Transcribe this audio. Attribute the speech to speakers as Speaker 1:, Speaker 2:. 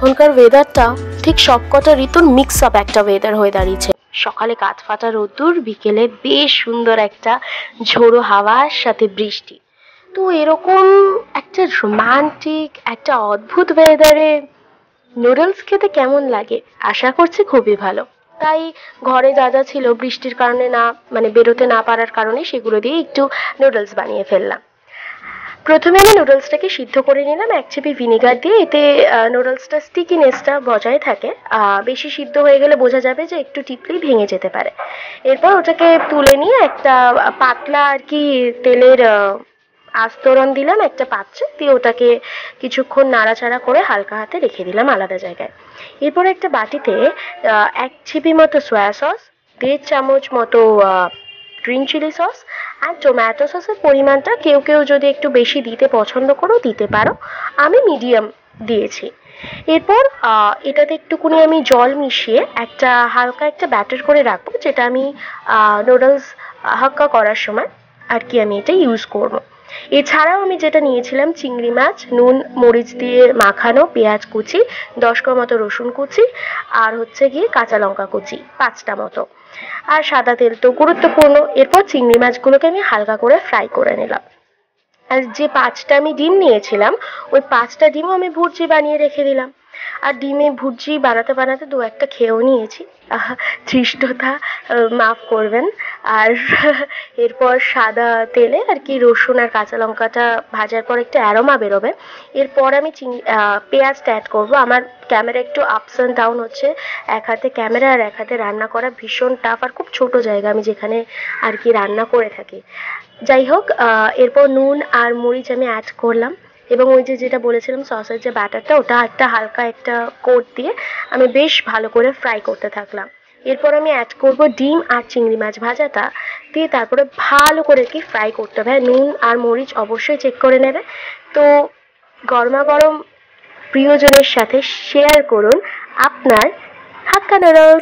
Speaker 1: এখনকার ওয়েদারটা ঠিক সবকটা ঋতুর মিক্স আপ একটা ওয়েদার হয়ে দাঁড়িয়েছে। সকালে কাঠ ফাটা রোদ্দুর, বিকেলে বেশ সুন্দর একটা ঝোড়ো হাওয়ার সাথে বৃষ্টি। তো এরকম একটা রোমান্টিক একটা অদ্ভুত ওয়েদারে নুডলস খেতে কেমন লাগে? আশা করছি খুবই ভালো। তাই ঘরে যা যা ছিল বৃষ্টির কারণে না মানে বেরোতে না পারার কারণে সেগুলো দিয়ে একটু নুডলস বানিয়ে ফেললাম। প্রথমে আমি নুডলসটাকে সিদ্ধ করে নিলাম 1 চিপি ভিনেগার দিয়ে। এতে নুডলসটা স্টিকিনেসটা বজায় থাকে। বেশি সিদ্ধ হয়ে গেলে বোঝা যাবে যে একটু টিপলেই ভেঙে যেতে পারে। এরপর ওটাকে তুলে নিয়ে একটা পাতলা আর কি তেলের আস্তরণ দিলাম একটা পাত্রে, দিয়ে ওটাকে কিছুক্ষণ নাড়াচাড়া করে হালকা হাতে রেখে দিলাম আলাদা জায়গায়। এরপর একটা বাটিতে 1 চিপি মতো সয়া সস, 1.5 চামচ মতো গ্রিন চিলি সস আর টমেটো সসের পরিমাণটা কেউ কেউ যদি একটু বেশি দিতে পছন্দ করো দিতে পারো, আমি মিডিয়াম দিয়েছি। এরপর এটাতে একটুকুনি আমি জল মিশিয়ে একটা হালকা একটা ব্যাটার করে রাখবো, যেটা আমি নুডলস হাক্কা করার সময় আর কি আমি এটা ইউজ করব। এছাড়াও আমি যেটা নিয়েছিলাম চিংড়ি মাছ, নুন মরিচ দিয়ে মাখানো, পেঁয়াজ কুচি, 10 কোয়া মতো রসুন কুচি, আর হচ্ছে গিয়ে কাঁচা লঙ্কা কুচি 5টা মতো, আর সাদা তেল তো গুরুত্বপূর্ণ। এরপর চিংড়ি মাছগুলোকে আমি হালকা করে ফ্রাই করে নিলাম। আর যে 5টা আমি ডিম নিয়েছিলাম, ওই 5টা ডিমও আমি ভুর্জি বানিয়ে রেখে দিলাম। আর ডিমে ভুর্জি বানাতে বানাতে 2-1টা খেয়েও নিয়েছি। ধৃষ্টতা মাফ করবেন। আর এরপর সাদা তেলে আর কি রসুন আর কাঁচা লঙ্কাটা ভাজার পর একটু অ্যারোমা বেরোবে। এরপর আমি পেঁয়াজটা অ্যাড করবো। আমার ক্যামেরা একটু আপস অ্যান্ড ডাউন হচ্ছে, এক হাতে ক্যামেরা আর এক হাতে রান্না করা ভীষণ টাফ, আর খুব ছোট জায়গা আমি যেখানে আর কি রান্না করে থাকি। যাই হোক, এরপর নুন আর মরিচ আমি অ্যাড করলাম, এবং ওই যে যেটা বলেছিলাম সসের যে ব্যাটারটা, ওটা একটা হালকা একটা কোট দিয়ে আমি বেশ ভালো করে ফ্রাই করতে থাকলাম। এরপর আমি অ্যাড করব ডিম আর চিংড়ি মাছ ভাজাটা, দিয়ে তারপরে ভালো করে কি ফ্রাই করতে হবে। নুন আর মরিচ অবশ্যই চেক করে নেবে। তো গরমা গরম প্রিয়জনের সাথে শেয়ার করুন আপনার হাক্কা নুডলস।